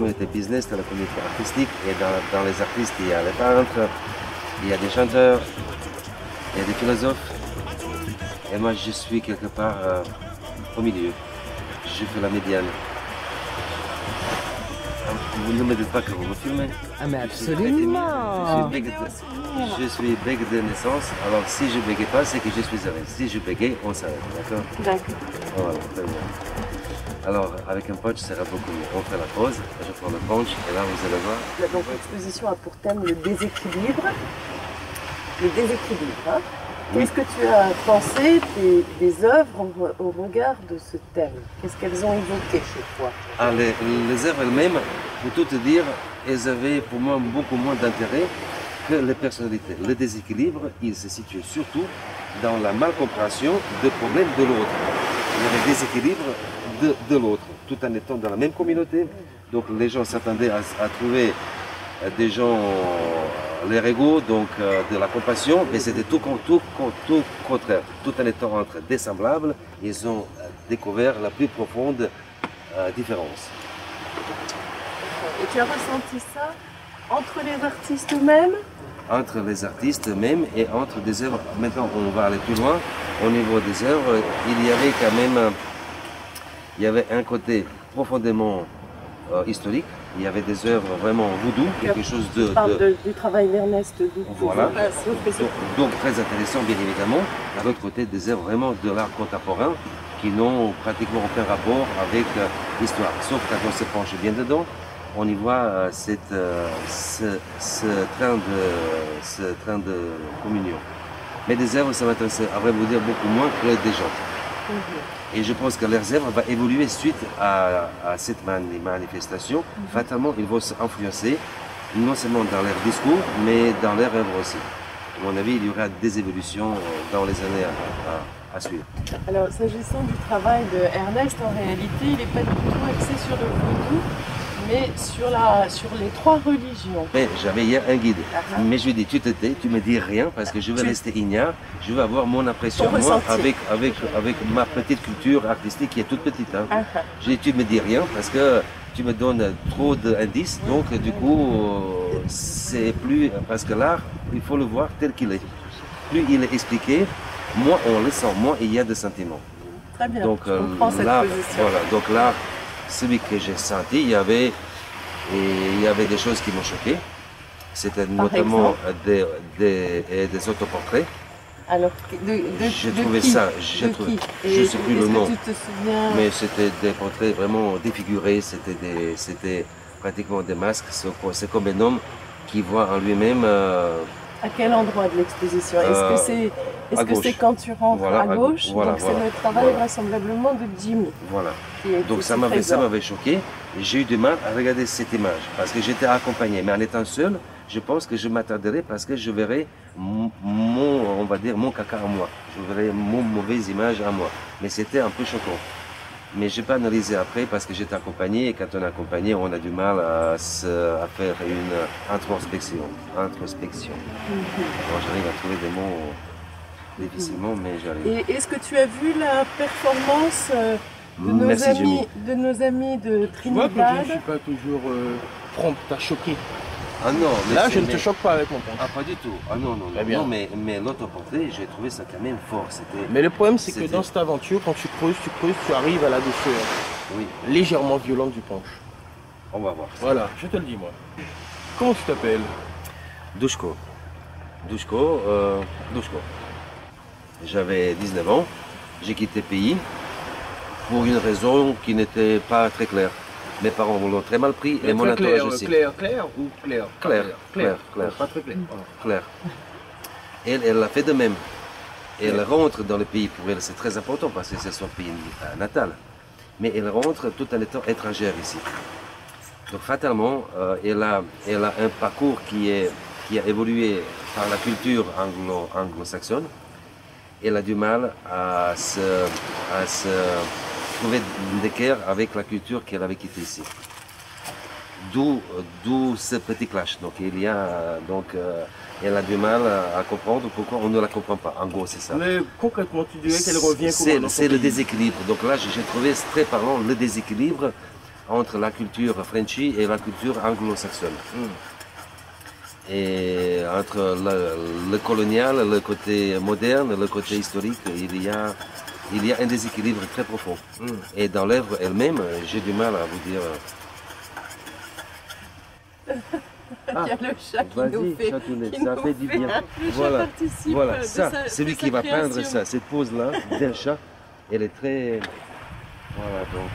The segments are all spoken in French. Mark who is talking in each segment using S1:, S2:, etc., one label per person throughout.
S1: communauté business, dans la communauté artistique, et dans les artistes, il y a les peintres, il y a des chanteurs, il y a des philosophes. Et moi, je suis quelque part au milieu. Je fais la médiane. Vous ne me dites pas que vous me filmez?
S2: Ah mais absolument.
S1: Je suis bègue de naissance, alors si je bégaye pas, c'est que je suis arrêté. Si je bégaye, on s'arrête, d'accord?
S3: D'accord.
S1: Voilà, très bien. Alors, avec un punch, ça sera beaucoup mieux. On fait la pause, je prends le punch, et là, vous allez voir.
S3: Donc l'exposition a pour thème le déséquilibre. Le déséquilibre, hein?
S1: Oui.
S3: Qu'est-ce que tu as pensé des œuvres au regard de ce thème? Qu'est-ce qu'elles ont évoqué chez toi?
S1: Ah, les œuvres elles-mêmes, pour tout te dire, elles avaient pour moi beaucoup moins d'intérêt que les personnalités. Le déséquilibre, il se situe surtout dans la malcompréhension des problèmes de l'autre. Il y avait des déséquilibres de l'autre, tout en étant dans la même communauté. Donc les gens s'attendaient à trouver des gens, les égaux, donc de la compassion, mais c'était tout contraire. Tout en étant entre des semblables, ils ont découvert la plus profonde différence.
S3: Et tu as ressenti ça entre les artistes eux-mêmes?
S1: Entre les artistes eux-mêmes et entre des œuvres. Maintenant, on va aller plus loin. Au niveau des œuvres, il y avait quand même un côté profondément historique. Il y avait des œuvres vraiment voodoo, quelque chose de...
S3: Tu parles du travail d'Ernest Doux.
S1: Voilà. Donc très intéressant, bien évidemment. À l'autre côté, des œuvres vraiment de l'art contemporain qui n'ont pratiquement aucun rapport avec l'histoire. Sauf quand on se penche bien dedans, on y voit ce train de communion. Mais des œuvres, ça m'intéresse, à vrai vous dire, beaucoup moins que des gens. Et je pense que leurs œuvres vont évoluer suite à cette manifestation. Fatalement, ils vont s'influencer, non seulement dans leur discours, mais dans leurs œuvres aussi. À mon avis, il y aura des évolutions dans les années à suivre.
S3: Alors, s'agissant du travail de Ernest, en réalité, il n'est pas du tout axé sur le vaudou, mais sur les trois religions.
S1: J'avais hier un guide, mais je lui ai dit, tu te tais, tu me dis rien parce que je vais rester ignare, je vais avoir mon impression moi, avec ma petite culture artistique qui est toute petite. Hein. Je lui ai dit, tu me dis rien parce que tu me donnes trop d'indices, donc du coup, c'est plus, parce que l'art, il faut le voir tel qu'il est. Plus il est expliqué, moins on le sent, moins il y a de sentiments.
S3: Très bien,
S1: donc,
S3: je comprends cette position.
S1: Voilà, donc là, celui que j'ai senti, il y avait des choses qui m'ont choqué. C'était notamment des autoportraits.
S3: Alors,
S1: j'ai trouvé ça, je ne sais plus le nom,
S3: tu te souviens...
S1: mais c'était des portraits vraiment défigurés, c'était pratiquement des masques. C'est comme un homme qui voit en lui-même...
S3: À quel endroit de l'exposition? Est-ce que c'est quand tu rentres à gauche? Donc c'est le travail vraisemblablement de Jimmy.
S1: Voilà. Donc ça m'avait choqué. J'ai eu du mal à regarder cette image parce que j'étais accompagné. Mais en étant seul, je pense que je m'attarderai parce que je verrai on va dire, mon caca à moi. Je verrai mon mauvaise image à moi. Mais c'était un peu choquant. Mais je n'ai pas analysé après parce que j'étais accompagné et quand on est accompagné, on a du mal à faire une introspection. Moi, j'arrive à trouver des mots difficilement, mais j'arrive.
S3: Et est-ce que tu as vu la performance de nos amis de Trinidad?
S4: Moi, je ne suis pas toujours prompt à choquer.
S1: Ah non, mais
S4: là, je ne te choque pas avec mon punch.
S1: Ah, pas du tout. Ah non, non, non. Non, mais l'autoportrait, j'ai trouvé ça quand même fort.
S4: Mais le problème, c'est que dans cette aventure, quand tu creuses, tu arrives à la douceur.
S1: Oui.
S4: Légèrement violente du punch.
S1: On va voir.
S4: Voilà, je te le dis, moi. Comment tu t'appelles?
S1: Dushko. Dushko. J'avais 19 ans. J'ai quitté le pays pour une raison qui n'était pas très claire. Mes parents l'ont très mal pris et mon entourage aussi.
S4: Claire ou clair?
S1: Claire.
S4: Pas très clair.
S1: Claire. Elle l'a fait de même. Elle rentre dans le pays, pour elle c'est très important parce que c'est son pays natal. Mais elle rentre tout en étant étrangère ici. Donc fatalement, elle a un parcours qui a évolué par la culture anglo-saxonne. Elle a du mal à se trouver d'équerre avec la culture qu'elle avait quittée ici. D'où ce petit clash. Donc elle a du mal à comprendre pourquoi on ne la comprend pas. En gros, c'est ça.
S4: Mais concrètement, tu dirais qu'elle revient comment?
S1: C'est le déséquilibre. Donc là, j'ai trouvé très parlant le déséquilibre entre la culture Frenchy et la culture anglo-saxonne. Et entre le colonial, le côté moderne, le côté historique, il y a un déséquilibre très profond. Et dans l'œuvre elle-même, j'ai du mal à vous dire...
S3: Il y a le chat qui nous fait,
S1: Chatounet,
S3: qui
S1: ça
S3: nous
S1: fait du bien.
S3: Le chat
S1: Voilà,
S3: participe
S1: voilà,
S3: de
S1: ça,
S3: sa-
S1: celui
S3: de
S1: qui
S3: sa
S1: va peindre
S3: création.
S1: ça, cette pose-là d'un chat, elle est très... Voilà, donc...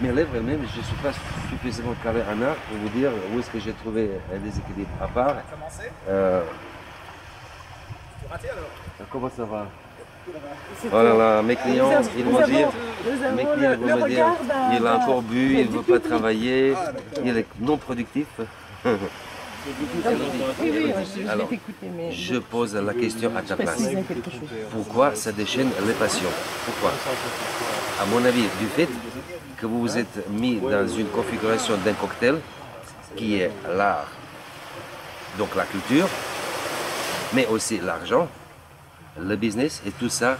S1: mais l'œuvre elle-même, je ne suis pas suffisamment calé en art pour vous dire où est-ce que j'ai trouvé un déséquilibre. À part... Comment ça va? Oh là là, mes clients, ils vont dire... Mes clients vont me dire, il a encore bu, il ne veut pas travailler, il est non productif.
S3: Oui, je
S1: Alors,
S3: vais t'écouter, mais
S1: je pose la question à ta place.
S3: préciser quelque chose.
S1: Pourquoi ça déchaîne les passions? Pourquoi? À mon avis, du fait que vous vous êtes mis dans une configuration d'un cocktail qui est l'art, donc la culture, mais aussi l'argent, le business et tout ça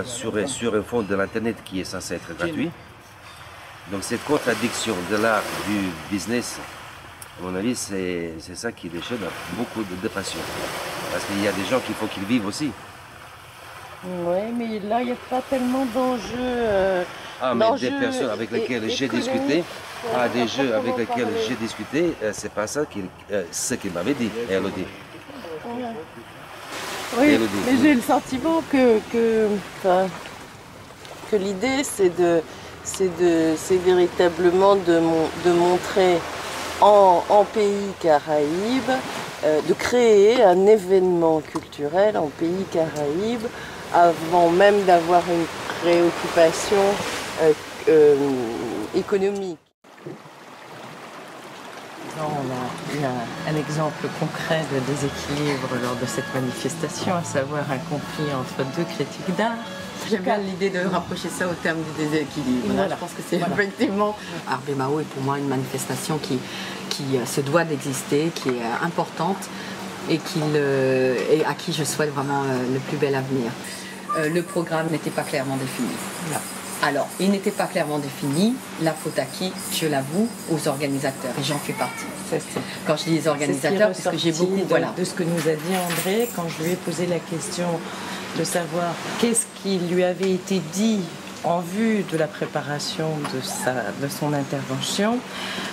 S1: sur un fond de l'internet qui est censé être gratuit. Donc cette contradiction de l'art, du business, à mon avis, c'est ça qui déchaîne beaucoup de passion. Parce qu'il y a des gens qu'il faut qu'ils vivent aussi.
S3: Oui, mais là, il n'y a pas tellement d'enjeux.
S1: Ah, mais des
S3: d'enjeux
S1: personnes avec lesquelles j'ai discuté,
S3: économiques,
S1: des jeux avec lesquels
S3: parler.
S1: j'ai discuté, c'est pas ça ce qu'il m'avait dit, Elodie.
S3: Oui,
S1: Elodie.
S3: mais j'ai le sentiment que l'idée, c'est véritablement de montrer en pays Caraïbes, de créer un événement culturel en pays Caraïbes avant même d'avoir une préoccupation économique. On a eu un exemple concret de déséquilibre lors de cette manifestation, à savoir un conflit entre deux critiques d'art.
S5: J'aime bien l'idée de rapprocher ça au terme du déséquilibre.
S3: Voilà.
S5: Je pense que c'est effectivement... Harvey Mao est pour moi une manifestation qui se doit d'exister, qui est importante et et à qui je souhaite vraiment le plus bel avenir. Le programme n'était pas clairement défini. Alors, il n'était pas clairement défini. La faute à qui? Je l'avoue, aux organisateurs. Et j'en fais partie. Quand je dis les organisateurs, parce que j'ai beaucoup...
S3: de ce que nous a dit André, quand je lui ai posé la question de savoir qu'est-ce qui lui avait été dit en vue de la préparation de son intervention,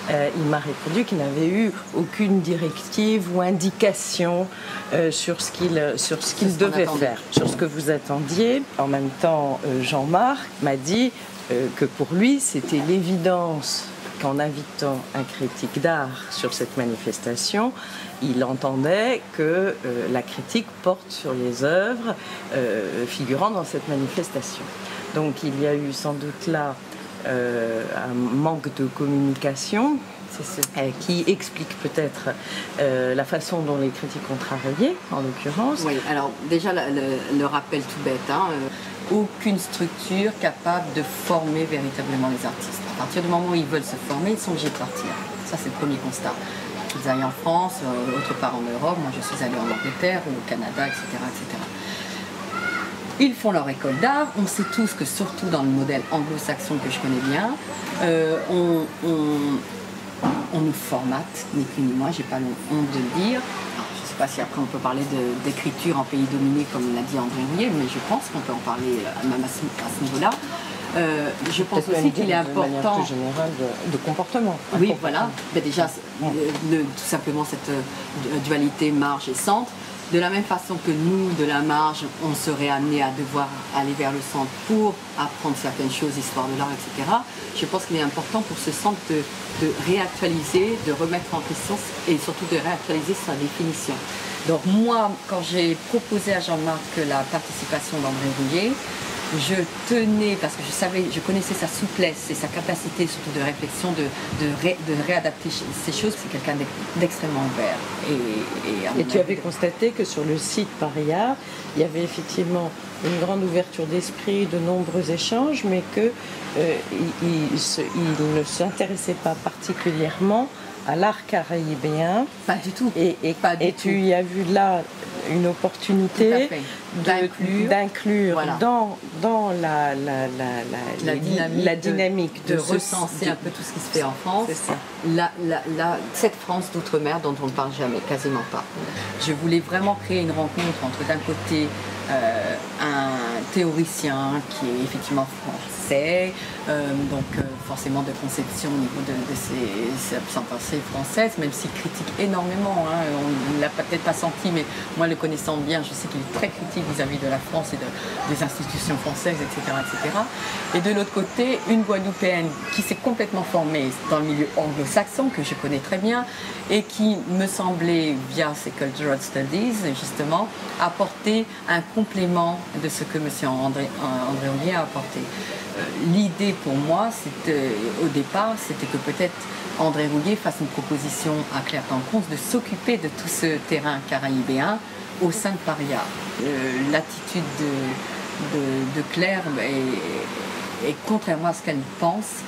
S3: il m'a répondu qu'il n'avait eu aucune directive ou indication sur ce qu'il devait faire, sur ce que vous attendiez. En même temps, Jean-Marc m'a dit que pour lui, c'était l'évidence qu'en invitant un critique d'art sur cette manifestation, il entendait que la critique porte sur les œuvres figurant dans cette manifestation. Donc il y a eu sans doute là un manque de communication qui explique peut-être la façon dont les critiques ont travaillé, en l'occurrence.
S5: Oui, alors déjà le rappel tout bête, aucune structure capable de former véritablement les artistes. À partir du moment où ils veulent se former, ils sont obligés de partir. Ça c'est le premier constat. Qu'ils aillent en France, autre part en Europe, moi je suis allée en Angleterre ou au Canada, etc. etc. Ils font leur école d'art. On sait tous que surtout dans le modèle anglo-saxon que je connais bien, on nous formate, ni plus ni moins, j'ai pas honte de le dire. Alors, je ne sais pas si après on peut parler d'écriture en pays dominé comme l'a dit André Rouillet, mais je pense qu'on peut en parler même à ce niveau-là. Je pense aussi qu'il est important...
S3: De manière plus générale de comportement.
S5: Oui, voilà. Mais déjà, tout simplement cette dualité marge et centre. De la même façon que nous, de la marge, on serait amené à devoir aller vers le centre pour apprendre certaines choses, histoire de l'art, etc. Je pense qu'il est important pour ce centre de réactualiser, de remettre en question et surtout de réactualiser sa définition. Donc moi, quand j'ai proposé à Jean-Marc la participation d'André Rouillet, je tenais, parce que je connaissais sa souplesse et sa capacité surtout de réflexion, de réadapter ces choses. C'est quelqu'un d'extrêmement ouvert. Et
S3: tu avais constaté que sur le site Paris Art, il y avait effectivement une grande ouverture d'esprit, de nombreux échanges, mais qu'il ne s'intéressait pas particulièrement à l'art caribéen.
S5: Pas du tout.
S3: Et tu y as vu là une opportunité d'inclure
S5: voilà,
S3: dans la dynamique
S5: de recenser un peu tout ce qui se fait en France, cette France d'outre-mer dont on ne parle jamais, quasiment pas. Je voulais vraiment créer une rencontre entre d'un côté un théoricien qui est effectivement français, forcément de conception au niveau de sa pensée française, même s'il critique énormément, hein, on ne l'a peut-être pas senti, mais moi le connaissant bien, je sais qu'il est très critique vis-à-vis de la France et des institutions françaises, etc., etc. Et de l'autre côté, une Guadeloupéenne qui s'est complètement formée dans le milieu anglo-saxon, que je connais très bien, et qui me semblait, via ses Cultural Studies, justement, apporter un complément de ce que M. André Rouillet a apporté. L'idée pour moi, au départ, c'était que peut-être André Rouillet fasse une proposition à Claire Dancons de s'occuper de tout ce terrain caraïbéen au sein de Paria. L'attitude de Claire est contrairement à ce qu'elle pense,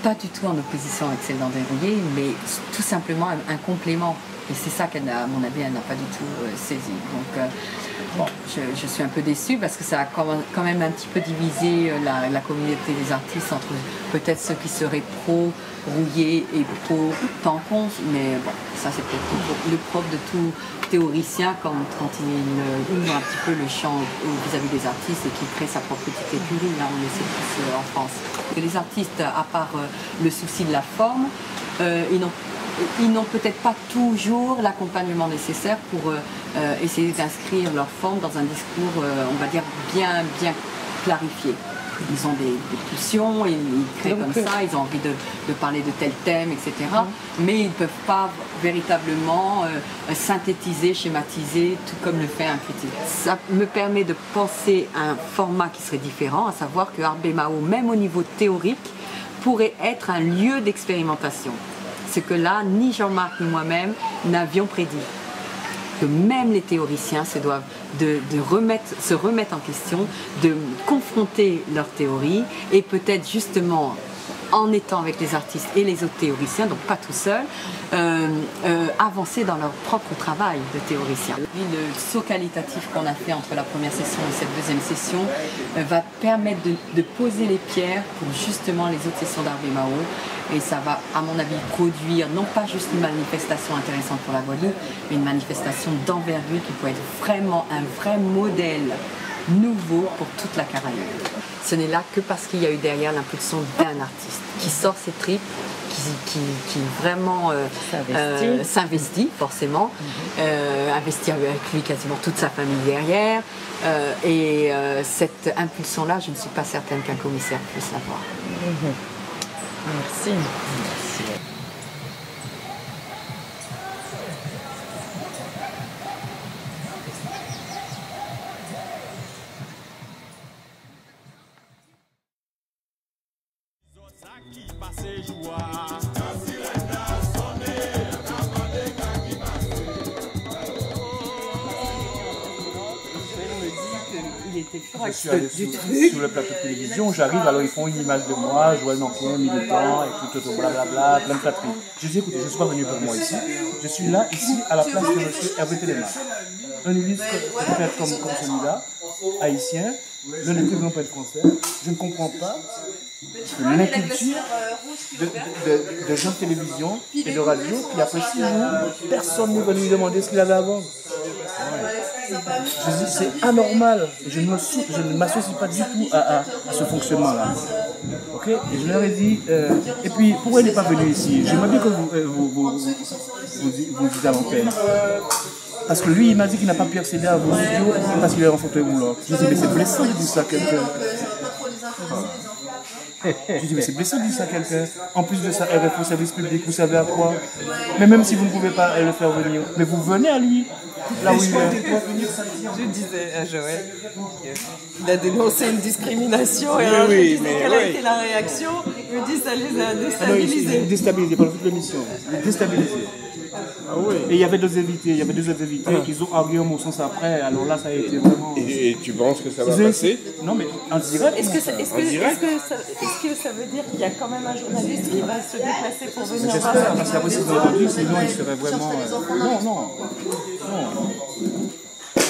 S5: pas du tout en opposition avec celle d'André Rouillet, mais tout simplement un complément. Et c'est ça qu'elle n'a, à mon avis, elle n'a pas du tout saisi. Donc, je suis un peu déçue parce que ça a quand même un petit peu divisé la communauté des artistes entre peut-être ceux qui seraient pro-Rouillet et pro-Dancons, mais bon, ça c'est peut-être le propre de tout théoricien quand il ouvre un petit peu le champ vis-à-vis des artistes et qu'il crée sa propre petite écurie, là on le sait tous en France. Et les artistes, à part le souci de la forme, ils n'ont peut-être pas toujours l'accompagnement nécessaire pour essayer d'inscrire leur forme dans un discours, on va dire, bien clarifié. Ils ont des pulsions, ils créent comme ça, ils ont envie de parler de tel thème, etc. Mais ils ne peuvent pas véritablement synthétiser, schématiser, tout comme le fait un critique. Ça me permet de penser à un format qui serait différent, à savoir que Arbemao, même au niveau théorique, pourrait être un lieu d'expérimentation. Ce que là, ni Jean-Marc ni moi-même n'avions prédit. Que même les théoriciens se doivent se remettre en question, de confronter leurs théories et peut-être justement en étant avec les artistes et les autres théoriciens, donc pas tout seul, avancer dans leur propre travail de théoricien. Le saut qualitatif qu'on a fait entre la première session et cette deuxième session va permettre de poser les pierres pour justement les autres sessions d'Arbemao. Et ça va, à mon avis, produire non pas juste une manifestation intéressante pour la Guadeloupe, mais une manifestation d'envergure qui peut être vraiment un vrai modèle nouveau pour toute la Caraïbe. Ce n'est là que parce qu'il y a eu derrière l'impulsion d'un artiste qui sort ses tripes, qui vraiment s'investit forcément, investit avec lui quasiment toute sa famille derrière. Cette impulsion-là, je ne suis pas certaine qu'un commissaire puisse l'avoir.
S3: Merci.
S4: Je suis allé sur le plateau de télévision, j'arrive, alors ils font une image de moi, Joël Nankin, militant, et tout, blablabla, plein de flatteries. Je dis, écoutez, je ne suis pas venu pour moi ici, je suis là, ici, à la place de M. Hervé Télémaque. Un ministre peut-être comme celui-là, haïtien, l'un des plus grands poètes français, je ne comprends pas l'inculture de gens de télévision et de radio qui, après 6 jours, personne ne va lui demander ce qu'il avait avant. Je dis c'est anormal, je ne m'associe pas du tout à ce fonctionnement-là. Okay? Et je leur ai dit, et puis pourquoi il n'est pas venu ici? J'aimerais bien que vous dites à l'antenne. Parce que lui, il m'a dit qu'il n'a pas pu accéder à vos studios parce qu'il est en fauteuil roulant. Je dis, mais c'est blessant de dire ça à quelqu'un. Je dis, mais c'est blessant de dire ça à quelqu'un. En plus de ça, RFO service public, vous savez à quoi? Mais même si vous ne pouvez pas le faire venir, mais vous venez à lui. Là où il est.
S3: Je disais à Joël qu'il a dénoncé une discrimination et alors je disais quelle a été la réaction. Il me dit ça les a déstabilisés.
S4: Déstabilisés pendant toute l'émission. Déstabilisés. Ah oui. Et il y avait deux invités, ils ont argué en mon sens après, alors là ça a été vraiment...
S6: Et tu penses que ça va passer?
S4: Non mais en direct.
S3: Est-ce que ça veut dire qu'il y a quand même un journaliste qui va se déplacer pour venir voir?
S4: J'espère, parce qu'après s'ils ont entendu, sinon il serait vraiment... Non.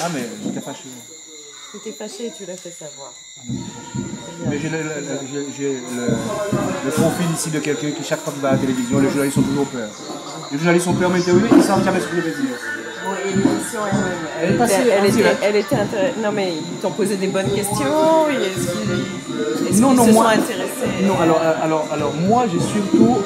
S4: Ah, mais j'étais fâché.
S3: Tu t'es fâché et tu l'as fait savoir.
S4: Mais j'ai le profil ici de quelqu'un qui, chaque fois qu'il va à la télévision, les journalistes ont toujours peur. Les journalistes ont peur m'interviewer, ils ne savent jamais ce que je vais dire.
S3: Bon, et l'émission elle était intéressante. Non, mais ils t'ont posé des bonnes questions. Est-ce qu'ils se sont intéressés?
S4: Non, alors moi, j'ai surtout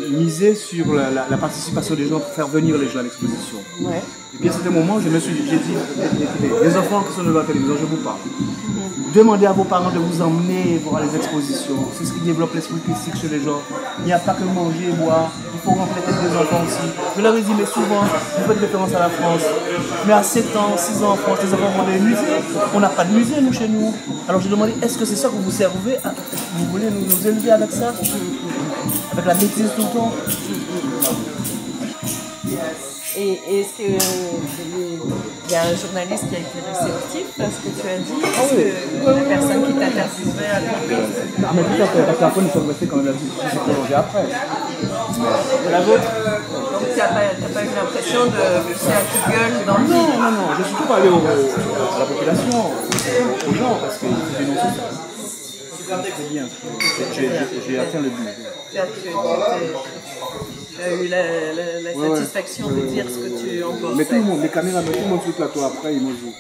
S4: misé sur la participation des gens pour faire venir les gens à l'exposition.
S3: Ouais.
S4: Et puis à certains moments, j'ai dit, écoutez, les enfants qui sont devant la télévision, je vous parle. Demandez à vos parents de vous emmener voir les expositions. C'est ce qui développe l'esprit critique chez les gens. Il n'y a pas que manger et boire. Il faut remplir la tête des enfants aussi. Je leur ai dit, mais souvent, vous faites référence à la France. Mais à 7 ans, 6 ans en France, les enfants vont dans les musées. On n'a pas de musée, nous, chez nous. Alors j'ai demandé, est-ce que c'est ça que vous servez? Vous voulez nous élever avec ça? Avec la bêtise tout le temps?
S3: Et est-ce qu'il y a un journaliste qui a été réceptif à ce que tu as dit? La personne qui t'a interviewé a compris?
S4: Ah, mais tout à fait, parce qu'après nous sommes restés quand même la discussion s'est prolongée après.
S3: La vôtre? Donc tu n'as pas eu l'impression de pousser un coup de gueule dans le vide?
S4: Non, je suis surtout parlé à la population, aux gens, parce qu'il faut dénoncer ça. C'est bien, j'ai atteint le but.
S3: Tu as eu la satisfaction de dire ce que tu en pensais.
S4: Mais tout le monde, les caméras, tout le monde sur le plateau après, ils m'ont dit.